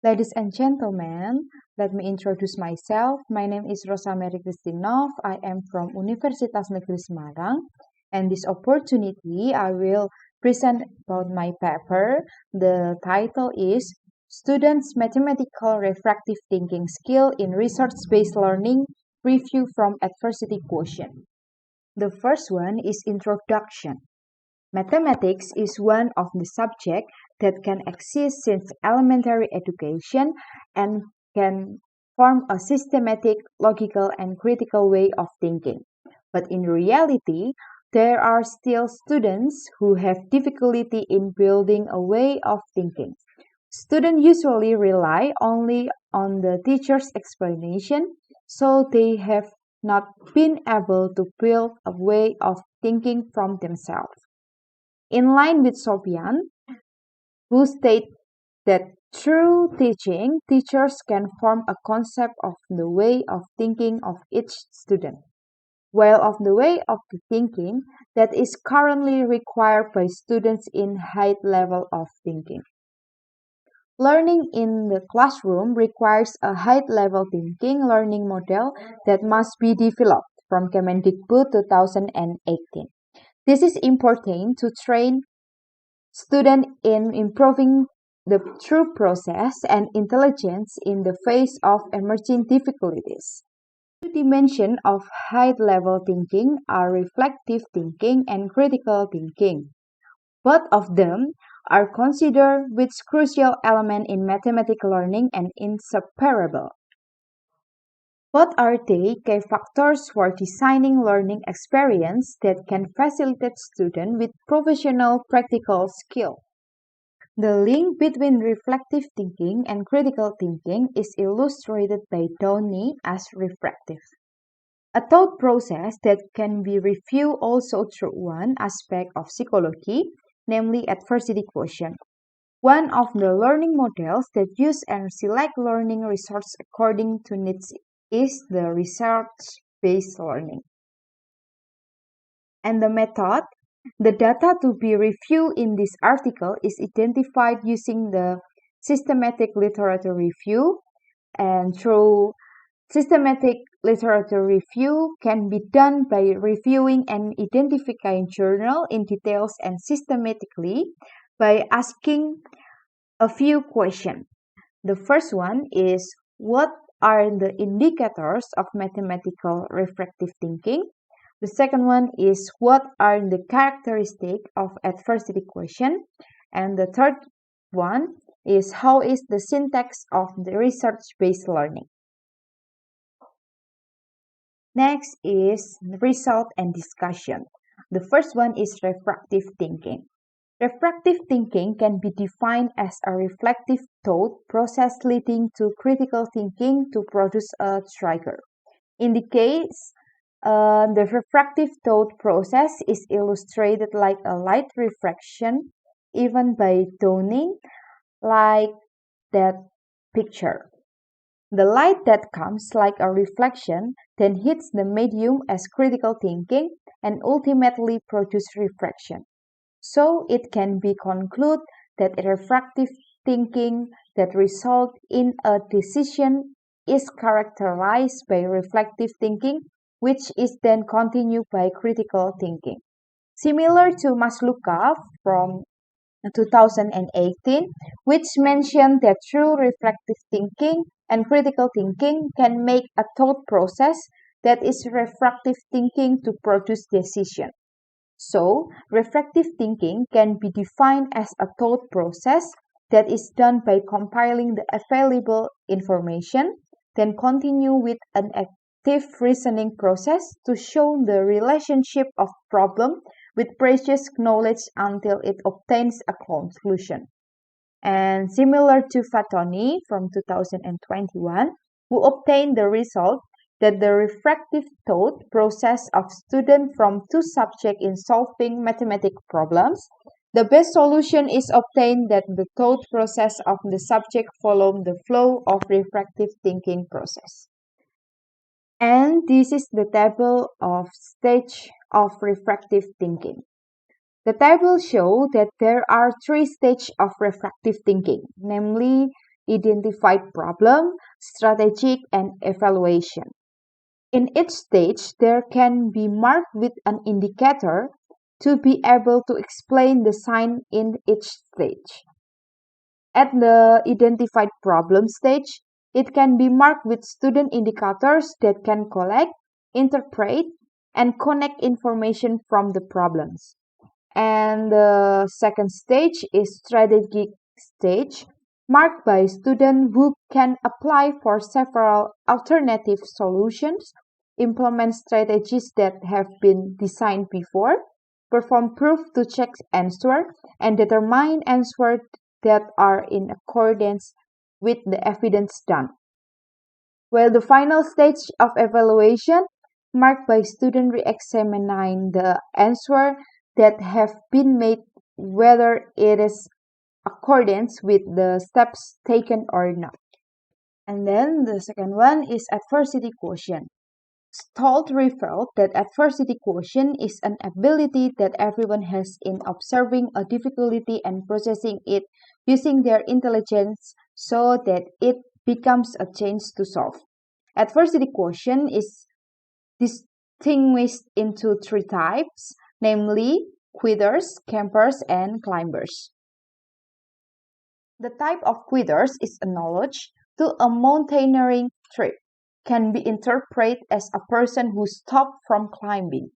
Ladies and gentlemen, let me introduce myself. My name is Rosa Mery Christinove. I am from Universitas Negeri Semarang. And this opportunity, I will present about my paper. The title is Students' Mathematical Refractive Thinking Skill in Research-Based Learning, Review from Adversity Quotient. The first one is Introduction. Mathematics is one of the subjects that can exist since elementary education and can form a systematic, logical, and critical way of thinking. But in reality, there are still students who have difficulty in building a way of thinking. Students usually rely only on the teacher's explanation, so they have not been able to build a way of thinking from themselves. In line with Sofian, who states that through teaching, teachers can form a concept of the way of thinking of each student, while of the way of the thinking that is currently required by students in high level of thinking. Learning in the classroom requires a high-level thinking learning model that must be developed from Kemendikbud 2018. This is important to train students in improving the thought process and intelligence in the face of emerging difficulties. Two dimensions of high-level thinking are reflective thinking and critical thinking. Both of them are considered with crucial element in mathematical learning and inseparable. What are they? Key factors for designing learning experience that can facilitate students with professional practical skill. The link between reflective thinking and critical thinking is illustrated by Downey as refractive. A thought process that can be reviewed also through one aspect of psychology, namely adversity quotient. One of the learning models that use and select learning resources according to needs is the research-based learning. And the method, the data to be reviewed in this article is identified using the systematic literature review, and through systematic literature review can be done by reviewing and identifying journal in details and systematically by asking a few questions. The first one is, what are the indicators of mathematical refractive thinking? The second one is, what are the characteristics of adversity quotient? And the third one is, how is the syntax of the research-based learning? Next is result and discussion. The first one is refractive thinking. Refractive thinking can be defined as a reflective thought process leading to critical thinking to produce a trigger. In the case, the refractive thought process is illustrated like a light refraction, even by Downey, like that picture. The light that comes like a reflection then hits the medium as critical thinking and ultimately produces refraction. So it can be concluded that refractive thinking that results in a decision is characterized by reflective thinking, which is then continued by critical thinking. Similar to Maslukov from 2018, which mentioned that through reflective thinking and critical thinking can make a thought process that is refractive thinking to produce decision. So, refractive thinking can be defined as a thought process that is done by compiling the available information, then continue with an active reasoning process to show the relationship of problem with previous knowledge until it obtains a conclusion. And similar to Fatoni from 2021, who obtained the result that the refractive thought process of students from two subjects in solving mathematical problems, the best solution is obtained that the thought process of the subject follow the flow of refractive thinking process. And this is the table of stage of refractive thinking. The table shows that there are three stages of refractive thinking, namely identified problem, strategic, and evaluation. In each stage, there can be marked with an indicator to be able to explain the sign in each stage. At the identified problem stage, it can be marked with student indicators that can collect, interpret, and connect information from the problems. And the second stage is strategic stage, marked by students who can apply for several alternative solutions, implement strategies that have been designed before, perform proof to check answer, and determine answers that are in accordance with the evidence done. While the final stage of evaluation, marked by students re-examining the answer that have been made, whether it is accordance with the steps taken or not. And then the second one is adversity quotient. Stoltz felt that adversity quotient is an ability that everyone has in observing a difficulty and processing it using their intelligence so that it becomes a challenge to solve. Adversity quotient is distinguished into three types, namely quitters, campers, and climbers. The type of quitters is a knowledge to a mountaineering trip, can be interpreted as a person who stopped from climbing.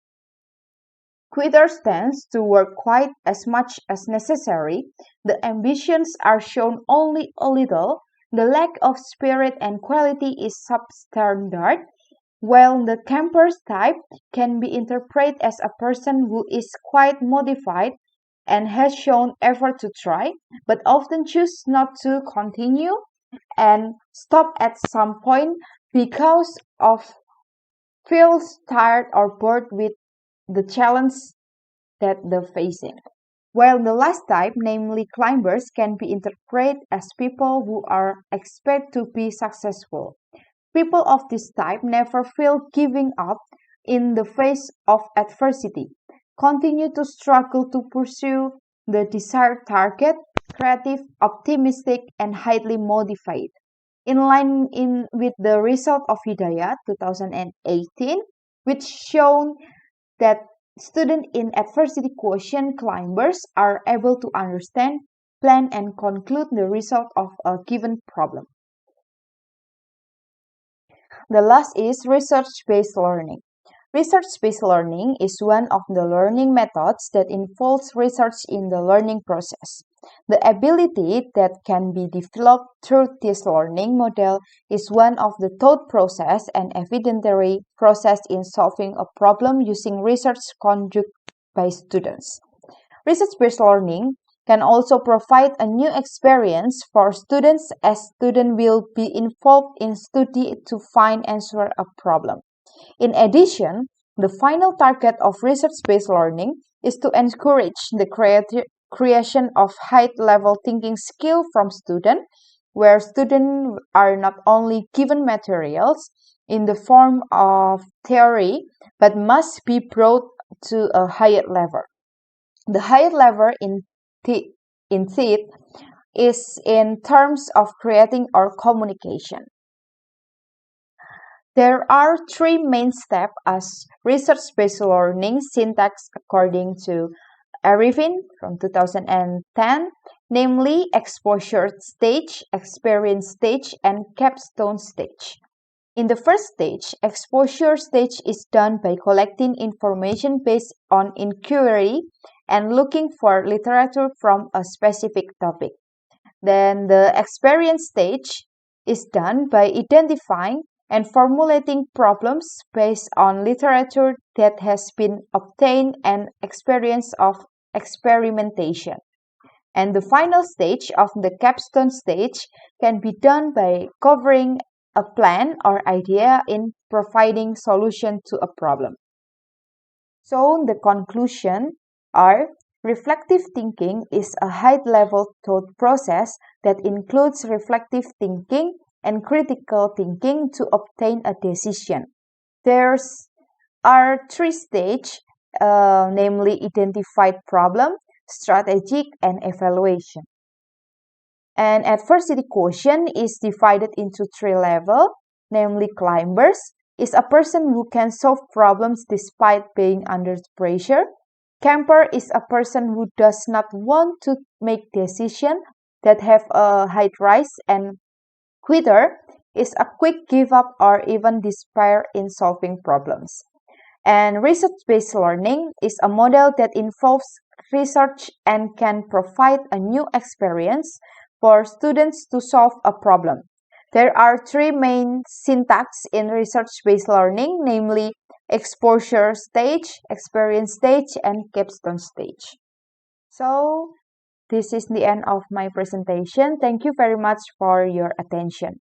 Quitters tends to work quite as much as necessary. The ambitions are shown only a little. The lack of spirit and quality is substandard, while the campers type can be interpreted as a person who is quite motivated and has shown effort to try, but often choose not to continue and stop at some point because of feels tired or bored with the challenge that they're facing. While the last type, namely climbers, can be interpreted as people who are expected to be successful. People of this type never feel giving up in the face of adversity, continue to struggle to pursue the desired target, creative, optimistic, and highly motivated. In line with the result of Hidayat 2018, which shown that students in adversity quotient climbers are able to understand, plan, and conclude the result of a given problem. The last is research-based learning. Research-based learning is one of the learning methods that involves research in the learning process. The ability that can be developed through this learning model is one of the thought process and evidentiary process in solving a problem using research conducted by students. Research-based learning can also provide a new experience for students as students will be involved in study to find answer a problem. In addition, the final target of research-based learning is to encourage the creation of high-level thinking skill from students, where students are not only given materials in the form of theory, but must be brought to a higher level. The higher level in it is in terms of creating or communication. There are three main steps as research-based learning syntax according to Arifin from 2010, namely exposure stage, experience stage, and capstone stage. In the first stage, exposure stage is done by collecting information based on inquiry and looking for literature from a specific topic. Then the experience stage is done by identifying and formulating problems based on literature that has been obtained and experience of experimentation. And the final stage of the capstone stage can be done by covering a plan or idea in providing solution to a problem. So the conclusion are reflective thinking is a high-level thought process that includes reflective thinking and critical thinking to obtain a decision. There are three stages, namely identified problem, strategic, and evaluation. And adversity quotient is divided into three levels, namely climbers is a person who can solve problems despite being under pressure. Camper is a person who does not want to make decisions that have a high risk, and quitter is a quick give up or even despair in solving problems. And research-based learning is a model that involves research and can provide a new experience for students to solve a problem. There are three main syntax in research-based learning, namely exposure stage, experience stage, and capstone stage. So, this is the end of my presentation. Thank you very much for your attention.